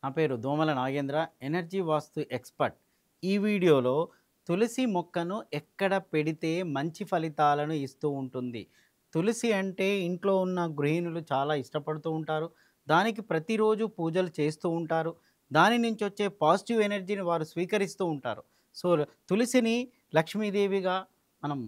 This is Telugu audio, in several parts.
నా పేరు దోమల నాగేంద్ర, ఎనర్జీ వాస్తు ఎక్స్‌పర్ట్. ఈ వీడియోలో తులసి మొక్కను ఎక్కడ పెడితే మంచి ఫలితాలను ఇస్తూ ఉంటుంది. తులసి అంటే ఇంట్లో ఉన్న గృహిణులు చాలా ఇష్టపడుతూ ఉంటారు. దానికి ప్రతిరోజు పూజలు చేస్తూ ఉంటారు. దాని నుంచి వచ్చే పాజిటివ్ ఎనర్జీని వారు స్వీకరిస్తూ ఉంటారు. సో, తులసిని లక్ష్మీదేవిగా మనం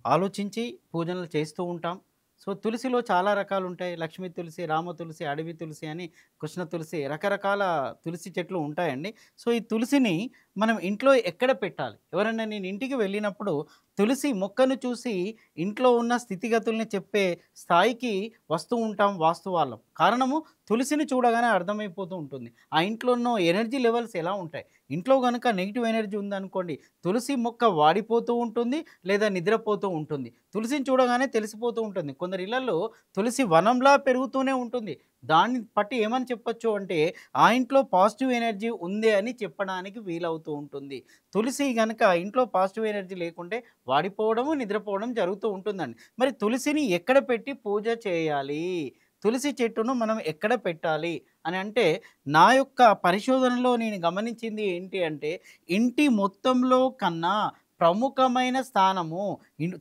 ఆలోచించి పూజలు చేస్తూ ఉంటాం. సో, తులసిలో చాలా రకాలుంటాయి. లక్ష్మీ తులసి, రామ తులసి, అడవి తులసి అని, కృష్ణ తులసి, రకరకాల తులసి చెట్లు ఉంటాయండి. సో, ఈ తులసిని మనం ఇంట్లో ఎక్కడ పెట్టాలి? ఎవరైనా నేను ఇంటికి వెళ్ళినప్పుడు తులసి మొక్కను చూసి ఇంట్లో ఉన్న స్థితిగతుల్ని చెప్పే స్థాయికి వస్తూ ఉంటాం వాస్తు వాళ్ళం. కారణము తులసిని చూడగానే అర్థమైపోతూ ఉంటుంది. ఆ ఇంట్లో ఉన్న ఎనర్జీ లెవెల్స్ ఎలా ఉంటాయి? ఇంట్లో గనుక నెగెటివ్ ఎనర్జీ ఉందనుకోండి, తులసి మొక్క వాడిపోతూ ఉంటుంది, లేదా నిద్రపోతూ ఉంటుంది. తులసిని చూడగానే తెలిసిపోతూ ఉంటుంది. కొందరి ఇళ్లల్లో తులసి వనంలా పెరుగుతూనే ఉంటుంది. దాన్ని బట్టి ఏమని చెప్పొచ్చు అంటే, ఆ ఇంట్లో పాజిటివ్ ఎనర్జీ ఉంది అని చెప్పడానికి వీలవుతూ ఉంటుంది. తులసి గనక ఇంట్లో పాజిటివ్ ఎనర్జీ లేకుంటే వాడిపోవడము, నిద్రపోవడం జరుగుతూ ఉంటుందండి. మరి తులసిని ఎక్కడ పెట్టి పూజ చేయాలి? తులసి చెట్టును మనం ఎక్కడ పెట్టాలి అని అంటే, నా యొక్క పరిశోధనలో నేను గమనించింది ఏంటి అంటే, ఇంటి మొత్తంలో కన్నా ప్రముఖమైన స్థానము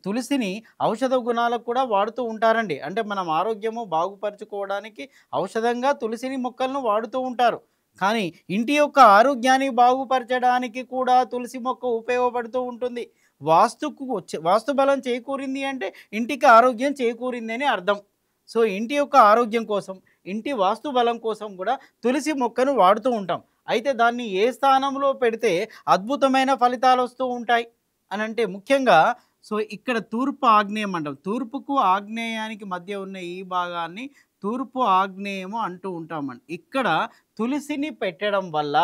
తులసిని ఔషధ గుణాలకు కూడా వాడుతూ ఉంటారండి. అంటే మనం ఆరోగ్యము బాగుపరుచుకోవడానికి ఔషధంగా తులసిని మొక్కలను వాడుతూ ఉంటారు. కానీ ఇంటి యొక్క ఆరోగ్యాన్ని బాగుపరచడానికి కూడా తులసి మొక్క ఉపయోగపడుతూ ఉంటుంది. వాస్తు బలం చేకూరింది అంటే ఇంటికి ఆరోగ్యం చేకూరింది అని అర్థం. సో, ఇంటి యొక్క ఆరోగ్యం కోసం, ఇంటి వాస్తు బలం కోసం కూడా తులసి మొక్కను వాడుతూ ఉంటాం. అయితే దాన్ని ఏ స్థానంలో పెడితే అద్భుతమైన ఫలితాలొస్తూ ఉంటాయి అనంటే ముఖ్యంగా సో, ఇక్కడ తూర్పు ఆగ్నేయం అంటాం. తూర్పుకు ఆగ్నేయానికి మధ్య ఉన్న ఈ భాగాన్ని తూర్పు ఆగ్నేయము అంటూ ఉంటామండి. ఇక్కడ తులసిని పెట్టడం వల్ల,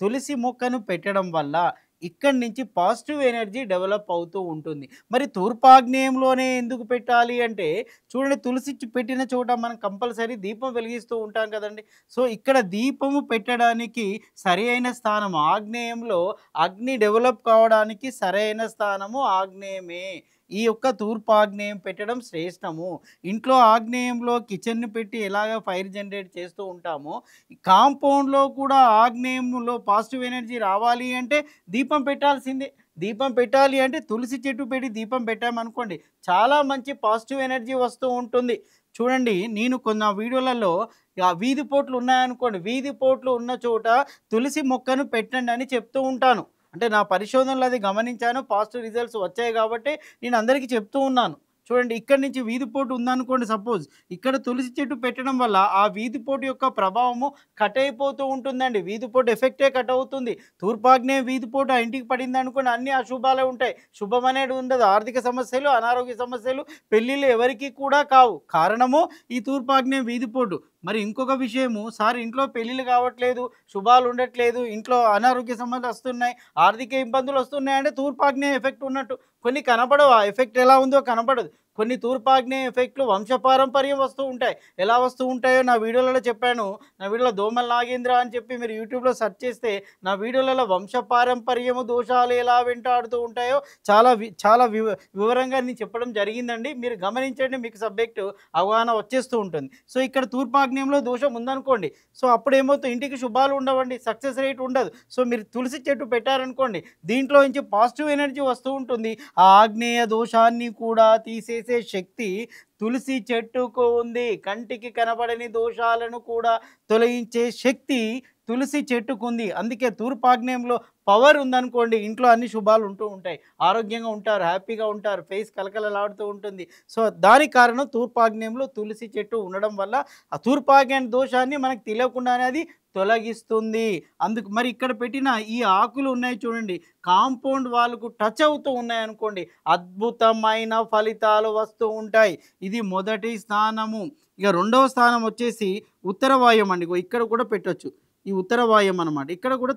తులసి మొక్కను పెట్టడం వల్ల ఇక్కడి నుంచి పాజిటివ్ ఎనర్జీ డెవలప్ అవుతూ ఉంటుంది. మరి తూర్పాగ్నేయంలోనే ఎందుకు పెట్టాలి అంటే, చూడండి తులసి పెట్టిన చోట మనం కంపల్సరీ దీపం వెలిగిస్తూ ఉంటాం కదండీ! సో, ఇక్కడ దీపము పెట్టడానికి సరి అయిన స్థానం ఆగ్నేయంలో అగ్ని డెవలప్ కావడానికి సరైన స్థానము ఆగ్నేయమే. ఈ యొక్క తూర్పు ఆగ్నేయం పెట్టడం శ్రేష్టము. ఇంట్లో ఆగ్నేయంలో కిచెన్‌ని పెట్టి ఎలాగ ఫైర్ జనరేట్ చేస్తూ ఉంటామో, కాంపౌండ్‌లో కూడా ఆగ్నేయంలో పాజిటివ్ ఎనర్జీ రావాలి అంటే దీపం పెట్టాల్సిందే. దీపం పెట్టాలి అంటే తులసి చెట్టు పెట్టి దీపం పెట్టామనుకోండి, చాలా మంచి పాజిటివ్ ఎనర్జీ వస్తూ ఉంటుంది. చూడండి నేను కొన్ని వీడియోలలో వీధి పోట్లు ఉన్నాయనుకోండి, వీధి పోట్లు ఉన్న చోట తులసి మొక్కను పెట్టండి అని చెప్తూ ఉంటాను. అంటే నా పరిశోధనలో అది గమనించాను. పాజిటివ్ రిజల్ట్స్ వచ్చాయి కాబట్టి నేను అందరికీ చెప్తూ ఉన్నాను. చూడండి ఇక్కడి నుంచి వీధి పోటు ఉందనుకోండి సపోజ్. ఇక్కడ తులసి చెట్టు పెట్టడం వల్ల ఆ వీధి పోటు యొక్క ప్రభావము కట్ అయిపోతూ ఉంటుందండి. వీధి పోటు ఎఫెక్టే కట్ అవుతుంది. తూర్పాగ్నేయ వీధి పోటు ఆ ఇంటికి పడిందనుకోండి అన్నీ అశుభాలే ఉంటాయి. శుభం అనేది ఉండదు. ఆర్థిక సమస్యలు, అనారోగ్య సమస్యలు, పెళ్ళిళ్ళు ఎవరికీ కూడా కావు. కారణము ఈ తూర్పాగ్నేయ వీధి పోటు. మరి ఇంకొక విషయము, సార్ ఇంట్లో పెళ్ళిళ్ళు కావట్లేదు, శుభాలు ఉండట్లేదు, ఇంట్లో అనారోగ్య సమస్యలు వస్తున్నాయి, ఆర్థిక ఇబ్బందులు వస్తున్నాయంటే తూర్పాగ్నేయ ఎఫెక్ట్ ఉన్నట్టు. కొన్ని కనపడవు. ఆ ఎఫెక్ట్ ఎలా ఉందో కనపడదు. కొన్ని తూర్పాగ్నేయ ఎఫెక్ట్‌లు వంశపారంపర్యం వస్తూ ఉంటాయి. ఎలా వస్తూ ఉంటాయో నా వీడియోలలో చెప్పాను. నా వీడియోలో దోమల నాగేంద్ర అని చెప్పి మీరు యూట్యూబ్‌లో సెర్చ్ చేస్తే నా వీడియోలలో వంశపారంపర్యము దోషాలు ఎలా వెంటాడుతూ ఉంటాయో చాలా వివరంగా నేను చెప్పడం జరిగిందండి. మీరు గమనించండి, మీకు సబ్జెక్టు అవగాహన వచ్చేస్తూ ఉంటుంది. సో, ఇక్కడ తూర్పాగ్నేయంలో దోషం ఉందనుకోండి. సో, అప్పుడేమవుతుంది ఇంటికి శుభాలు ఉండవండి. సక్సెస్ రేట్ ఉండదు. సో, మీరు తులసి చెట్టు పెట్టారనుకోండి, దీంట్లో నుంచి పాజిటివ్ ఎనర్జీ వస్తూ ఉంటుంది. ఆ ఆగ్నేయ దోషాన్ని కూడా తీసేసే శక్తి తులసి చెట్టుకు ఉంది. కంటికి కనబడని దోషాలను కూడా తొలగించే శక్తి తులసి చెట్టుకుంది. అందుకే తూర్పాగ్నేయంలో పవర్ ఉందనుకోండి, ఇంట్లో అన్ని శుభాలు ఉంటూ ఉంటాయి. ఆరోగ్యంగా ఉంటారు, హ్యాపీగా ఉంటారు, ఫేస్ కలకలలాడుతూ ఉంటుంది. సో, దానికి కారణం తూర్పాగ్నేయంలో తులసి చెట్టు ఉండడం వల్ల ఆ తూర్పాగ్నేయ దోషాన్ని మనకు తెలియకుండానే అది తొలగిస్తుంది. అందుకు మరి ఇక్కడ పెట్టిన ఈ ఆకులు ఉన్నాయి చూడండి, కాంపౌండ్ వాల్‌కు టచ్ అవుతూ ఉన్నాయనుకోండి, అద్భుతమైన ఫలితాలు వస్తూ ఉంటాయి. ఇది మొదటి స్థానము. ఇక రెండవ స్థానం వచ్చేసి ఉత్తర వాయువ్యం అండి. ఇగో ఇక్కడ కూడా పెట్టొచ్చు. ఈ ఉత్తర వాయువ్యం అనమాట. ఇక్కడ కూడా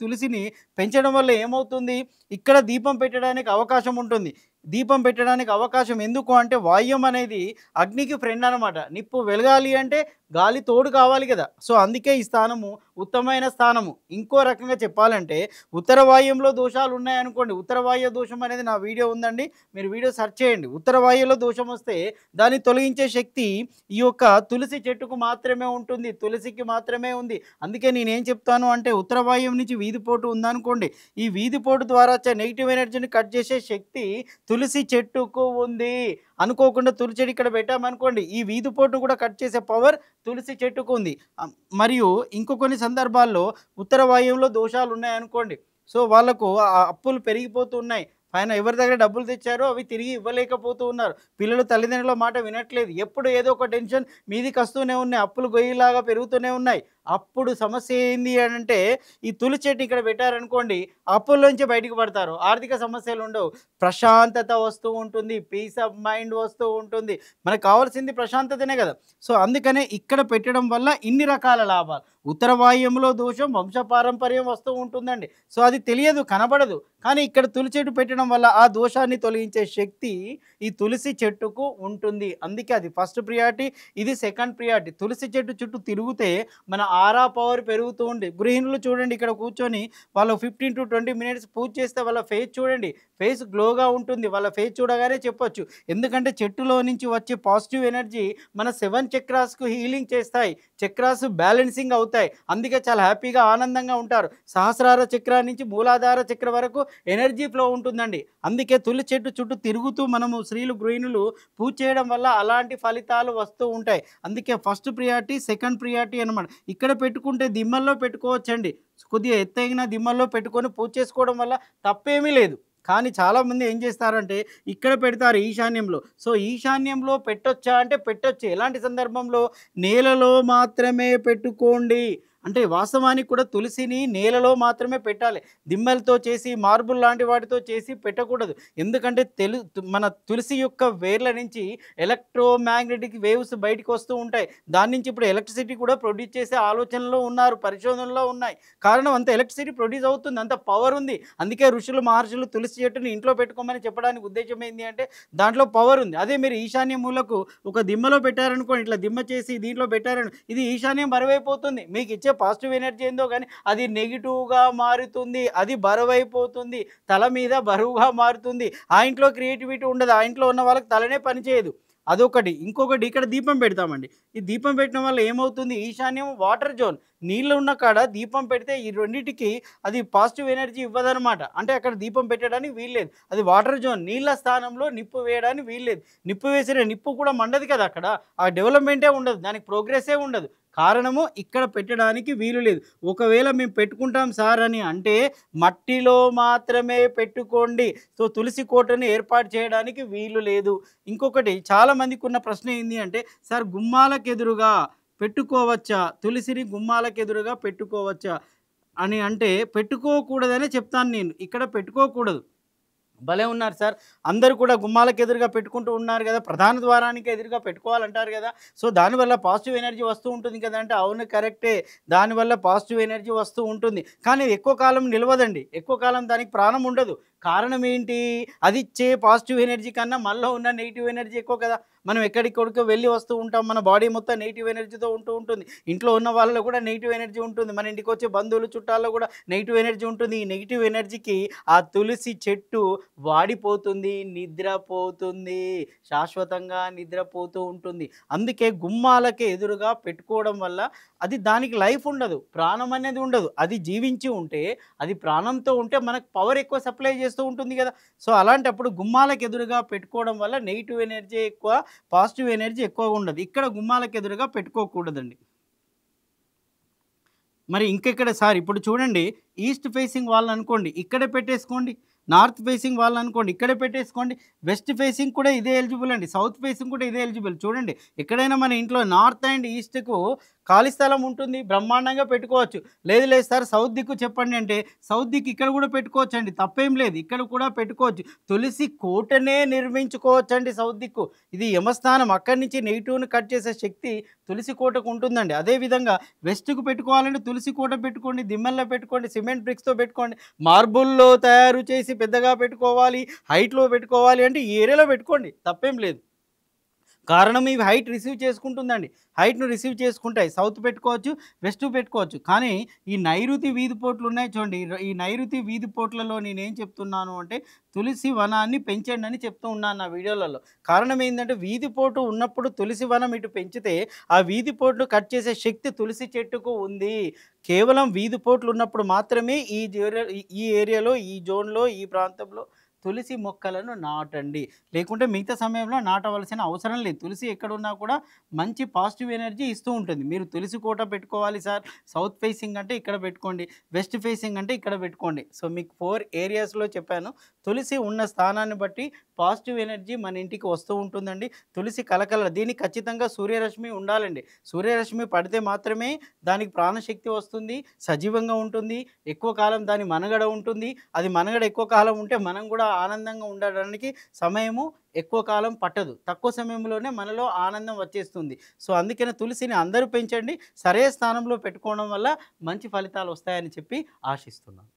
తులసిని పెంచడం వల్ల ఏమవుతుంది, ఇక్కడ దీపం పెట్టడానికి అవకాశం ఉంటుంది. దీపం పెట్టడానికి అవకాశం. ఎందుకు అంటే వాయువ్యం అనేది అగ్నికి ఫ్రెండ్ అనమాట. నిప్పు వెలగాలి అంటే గాలి తోడు కావాలి కదా! సో, అందుకే ఈ స్థానము ఉత్తమమైన స్థానము. ఇంకో రకంగా చెప్పాలంటే ఉత్తర వాయువ్యంలో దోషాలు ఉన్నాయనుకోండి. ఉత్తర వాయువ్య దోషం అనేది నా వీడియో ఉందండి. మీరు వీడియో సెర్చ్ చేయండి. ఉత్తర వాయువ్యంలో దోషం వస్తే దాన్ని తొలగించే శక్తి ఈ యొక్క తులసి చెట్టుకు మాత్రమే ఉంటుంది. తులసికి మాత్రమే ఉంది. అందుకే నేనేం చెప్తాను అంటే ఉత్తర వాయువ్యం నుంచి వీధిపోటు ఉందనుకోండి. ఈ వీధిపోటు ద్వారా వచ్చే నెగెటివ్ ఎనర్జీని కట్ చేసే శక్తి తులసి చెట్టుకు ఉంది. అనుకోకుండా తులసి చెట్టు ఇక్కడ పెట్టామనుకోండి, ఈ వీధిపోటును కూడా కట్ చేసే పవర్ తులసి చెట్టుకు ఉంది. మరియు ఇంకో కొన్ని సందర్భాల్లో ఉత్తర వాయువ్యంలో దోషాలు ఉన్నాయనుకోండి. సో, వాళ్ళకు అప్పులు పెరిగిపోతూ ఉన్నాయి. ఆయన ఎవరి దగ్గర డబ్బులు తెచ్చారో అవి తిరిగి ఇవ్వలేకపోతూ ఉన్నారు. పిల్లలు తల్లిదండ్రుల మాట వినట్లేదు. ఎప్పుడు ఏదో ఒక టెన్షన్ మీదికస్తూనే ఉన్నాయి. అప్పులు గొయ్యిలాగా పెరుగుతూనే ఉన్నాయి. అప్పుడు సమస్య ఏంది అనంటే, ఈ తులసి చెట్టు ఇక్కడ పెట్టారనుకోండి, అప్పుల్లోంచి బయటికి పడతారు. ఆర్థిక సమస్యలు ఉండవు. ప్రశాంతత వస్తూ ఉంటుంది. పీస్ ఆఫ్ మైండ్ వస్తూ ఉంటుంది. మనకు కావాల్సింది ప్రశాంతతనే కదా! సో, అందుకనే ఇక్కడ పెట్టడం వల్ల ఇన్ని రకాల లాభాలు. ఉత్తర వాయువ్యంలో దోషం వంశపారంపర్యం వస్తూ ఉంటుందండి. సో, అది తెలియదు, కనబడదు. కానీ ఇక్కడ తులసి చెట్టు పెట్టడం వల్ల ఆ దోషాన్ని తొలగించే శక్తి ఈ తులసి చెట్టుకు ఉంటుంది. అందుకే అది ఫస్ట్ ప్రియారిటీ, ఇది సెకండ్ ప్రియారిటీ. తులసి చెట్టు చుట్టూ తిరిగితే మన ఆరా పవర్ పెరుగుతూ ఉంది. గృహిణులు చూడండి ఇక్కడ కూర్చొని వాళ్ళు 15-20 మినిట్స్ పూజ చేస్తే వాళ్ళ ఫేస్ చూడండి. ఫేస్ గ్లోగా ఉంటుంది. వాళ్ళ ఫేస్ చూడగానే చెప్పొచ్చు. ఎందుకంటే చెట్టులో నుంచి వచ్చే పాజిటివ్ ఎనర్జీ మన 7 చక్రాస్‌కు హీలింగ్ చేస్తాయి. చక్రాస్ బ్యాలెన్సింగ్ అవుతాయి. అందుకే చాలా హ్యాపీగా, ఆనందంగా ఉంటారు. సహస్రార చక్ర నుంచి మూలాధార చక్ర వరకు ఎనర్జీ ఫ్లో ఉంటుందండి. అందుకే తులసి చెట్టు చుట్టూ తిరుగుతూ మనము స్త్రీలు, గృహిణులు పూజ చేయడం వల్ల అలాంటి ఫలితాలు వస్తూ ఉంటాయి. అందుకే ఫస్ట్ ప్రియారిటీ, సెకండ్ ప్రియారిటీ అనమాట. ఇక్కడ పెట్టుకుంటే దిమ్మల్లో పెట్టుకోవచ్చండి. కొద్దిగా ఎత్తైన దిమ్మల్లో పెట్టుకొని పూజ చేసుకోవడం వల్ల తప్పేమీ లేదు. కానీ చాలామంది ఏం చేస్తారంటే ఇక్కడ పెడతారు ఈశాన్యంలో. సో, ఈశాన్యంలో పెట్టొచ్చా అంటే పెట్టొచ్చు. ఎలాంటి సందర్భంలో? నేలలో మాత్రమే పెట్టుకోండి. అంటే వాస్తవానికి కూడా తులసిని నేలలో మాత్రమే పెట్టాలి. దిమ్మలతో చేసి, మార్బుల్ లాంటి వాటితో చేసి పెట్టకూడదు. ఎందుకంటే మన తులసి యొక్క వేర్ల నుంచి ఎలక్ట్రోమాగ్నెటిక్ వేవ్స్ బయటికి వస్తూ ఉంటాయి. దాని నుంచి ఇప్పుడు ఎలక్ట్రిసిటీ కూడా ప్రొడ్యూస్ చేసే ఆలోచనలో ఉన్నారు. పరిశోధనలో ఉన్నాయి. కారణం అంత ఎలక్ట్రిసిటీ ప్రొడ్యూస్ అవుతుంది. అంత పవర్ ఉంది. అందుకే ఋషులు, మహర్షులు తులసి చెట్టుని ఇంట్లో పెట్టుకోమని చెప్పడానికి ఉద్దేశ్యం ఏంది అంటే దాంట్లో పవర్ ఉంది. అదే మీరు ఈశాన్య మూలకు ఒక దిమ్మలో పెట్టారనుకోండి, ఇట్లా దిమ్మ చేసి దీంట్లో పెట్టారని ఇది ఈశాన్యం బరువైపోతుంది. మీకు ఇచ్చే పాజిటివ్ ఎనర్జీ ఏందో కానీ అది నెగిటివ్‌గా మారుతుంది. అది బరువైపోతుంది. తల మీద బరువుగా మారుతుంది. ఆ ఇంట్లో క్రియేటివిటీ ఉండదు. ఆ ఇంట్లో ఉన్న వాళ్ళకి తలనే పనిచేయదు. అదొకటి. ఇంకొకటి ఇక్కడ దీపం పెడతామండి. ఈ దీపం పెట్టడం వల్ల ఏమవుతుంది? ఈశాన్యం వాటర్ జోన్. నీళ్ళు ఉన్న కాడ దీపం పెడితే ఈ రెండిటికి అది పాజిటివ్ ఎనర్జీ ఇవ్వదనమాట. అంటే అక్కడ దీపం పెట్టడానికి వీల్లేదు. అది వాటర్ జోన్. నీళ్ళ స్థానంలో నిప్పు వేయడానికి వీల్లేదు. నిప్పు వేసిన నిప్పు కూడా మండదు కదా అక్కడ. ఆ డెవలప్‌మెంటే ఉండదు. దానికి ప్రోగ్రెస్సే ఉండదు. కారణము ఇక్కడ పెట్టడానికి వీలు లేదు. ఒకవేళ మేము పెట్టుకుంటాం సార్ అని అంటే మట్టిలో మాత్రమే పెట్టుకోండి. సో, తులసి కోటను ఏర్పాటు చేయడానికి వీలు లేదు. ఇంకొకటి చాలామందికి ఉన్న ప్రశ్న ఏంది అంటే సార్ గుమ్మాలకెదురుగా పెట్టుకోవచ్చా? తులసిని గుమ్మాలకెదురుగా పెట్టుకోవచ్చా? అని అంటే పెట్టుకోకూడదనే చెప్తాను నేను. ఇక్కడ పెట్టుకోకూడదు. భలే ఉన్నారు సార్. అందరూ కూడా గుమ్మాలకు ఎదురుగా పెట్టుకుంటూ ఉన్నారు కదా! ప్రధాన ద్వారానికి ఎదురుగా పెట్టుకోవాలంటారు కదా! సో, దానివల్ల పాజిటివ్ ఎనర్జీ వస్తూ ఉంటుంది కదా! అంటే అవును కరెక్టే. దానివల్ల పాజిటివ్ ఎనర్జీ వస్తూ ఉంటుంది. కానీ ఎక్కువ కాలం నిలవదండి. ఎక్కువ కాలం దానికి ప్రాణం ఉండదు. కారణం ఏంటి? అది ఇచ్చే పాజిటివ్ ఎనర్జీ కన్నా మనలో ఉన్న నెగెటివ్ ఎనర్జీ ఎక్కువ కదా! మనం ఎక్కడికో వెళ్ళి వస్తూ ఉంటాం. మన బాడీ మొత్తం నెగెటివ్ ఎనర్జీతో ఉంటూ ఉంటుంది. ఇంట్లో ఉన్న వాళ్ళలో కూడా నెగెటివ్ ఎనర్జీ ఉంటుంది. మన ఇంటికొచ్చే బంధువులు, చుట్టాల్లో కూడా నెగెటివ్ ఎనర్జీ ఉంటుంది. ఈ నెగెటివ్ ఎనర్జీకి ఆ తులసి చెట్టు వాడిపోతుంది, నిద్రపోతుంది. శాశ్వతంగా నిద్రపోతూ ఉంటుంది. అందుకే గుమ్మాలకి ఎదురుగా పెట్టుకోవడం వల్ల అది దానికి లైఫ్ ఉండదు. ప్రాణం అనేది ఉండదు. అది జీవించి ఉంటే, అది ప్రాణంతో ఉంటే మనకు పవర్ ఎక్కువ సప్లై చేస్తూ ఉంటుంది కదా! సో, అలాంటప్పుడు గుమ్మాలకు ఎదురుగా పెట్టుకోవడం వల్ల నెగెటివ్ ఎనర్జీ ఎక్కువ, పాజిటివ్ ఎనర్జీ ఎక్కువగా ఉండదు. ఇక్కడ గుమ్మాలకు ఎదురుగా పెట్టుకోకూడదండి. మరి ఇంకెక్కడ సార్ ఇప్పుడు చూడండి ఈస్ట్ ఫేసింగ్ వాల్ అనుకోండి ఇక్కడే పెట్టేసుకోండి. నార్త్ ఫేసింగ్ వాల్ అనుకోండి ఇక్కడే పెట్టేసుకోండి. వెస్ట్ ఫేసింగ్ కూడా ఇదే ఎలిజిబుల్ అండి. సౌత్ ఫేసింగ్ కూడా ఇదే ఎలిజిబుల్. చూడండి ఎక్కడైనా మన ఇంట్లో నార్త్ అండ్ ఈస్ట్‌కు ఖాళీ స్థలం ఉంటుంది. బ్రహ్మాండంగా పెట్టుకోవచ్చు. లేదు లేదు సార్ సౌత్ దిక్కు చెప్పండి అంటే సౌత్ దిక్కు ఇక్కడ కూడా పెట్టుకోవచ్చండి. తప్పేం లేదు. ఇక్కడ కూడా పెట్టుకోవచ్చు. తులసి కోటనే నిర్మించుకోవచ్చండి సౌత్ దిక్కు. ఇది యమస్థానం. అక్కడి నుంచి నెగిటివ్‌ని కట్ చేసే శక్తి తులసి కోటకు ఉంటుందండి. అదేవిధంగా వెస్ట్‌కు పెట్టుకోవాలంటే తులసి కోట పెట్టుకోండి. దిమ్మల్లో పెట్టుకోండి. సిమెంట్ బ్రిక్స్‌తో పెట్టుకోండి. మార్బుల్‌లో తయారు చేసి తీసి పెద్దగా పెట్టుకోవాలి, హైట్‌లో పెట్టుకోవాలి అంటే ఈ ఏరియాలో పెట్టుకోండి. తప్పేం లేదు. కారణం ఇవి హైట్ రిసీవ్ చేసుకుంటుందండి. హైట్‌ను రిసీవ్ చేసుకుంటాయి. సౌత్ పెట్టుకోవచ్చు, వెస్ట్ పెట్టుకోవచ్చు. కానీ ఈ నైరుతి వీధి పోట్లున్నాయి చూడండి. ఈ నైరుతి వీధి పోట్లలో నేనేం చెప్తున్నాను అంటే తులసి వనాన్ని పెంచండని చెప్తూ ఉన్నాను నా వీడియోలలో. కారణం ఏందంటే వీధి పోటు ఉన్నప్పుడు తులసి వనం ఇటు పెంచితే ఆ వీధి పోటును కట్ చేసే శక్తి తులసి చెట్టుకు ఉంది. కేవలం వీధి పోట్లున్నప్పుడు మాత్రమే ఈ ఏరియాలో, ఈ జోన్‌లో, ఈ ప్రాంతంలో తులసి మొక్కలను నాటండి. లేకుంటే మిగతా సమయంలో నాటవలసిన అవసరం లేదు. తులసి ఎక్కడున్నా కూడా మంచి పాజిటివ్ ఎనర్జీ ఇస్తూ ఉంటుంది. మీరు తులసి కోట పెట్టుకోవాలి సార్, సౌత్ ఫేసింగ్ అంటే ఇక్కడ పెట్టుకోండి, వెస్ట్ ఫేసింగ్ అంటే ఇక్కడ పెట్టుకోండి. సో, మీకు 4 ఏరియాస్‌లో చెప్పాను. తులసి ఉన్న స్థానాన్ని బట్టి పాజిటివ్ ఎనర్జీ మన ఇంటికి వస్తూ ఉంటుందండి. తులసి దీనికి ఖచ్చితంగా సూర్యరశ్మి ఉండాలండి. సూర్యరశ్మి పడితే మాత్రమే దానికి ప్రాణశక్తి వస్తుంది, సజీవంగా ఉంటుంది, ఎక్కువ కాలం దాని మనుగడ ఉంటుంది. అది మనుగడ ఎక్కువ కాలం ఉంటే మనం కూడా ఆనందంగా ఉండడానికి సమయము ఎక్కువ కాలం పట్టదు. తక్కువ సమయంలోనే మనలో ఆనందం వచ్చేస్తుంది. సో, అందుకనే తులసిని అందరూ పెంచండి. సరైన స్థానంలో పెట్టుకోవడం వల్ల మంచి ఫలితాలు వస్తాయని చెప్పి ఆశిస్తున్నాను.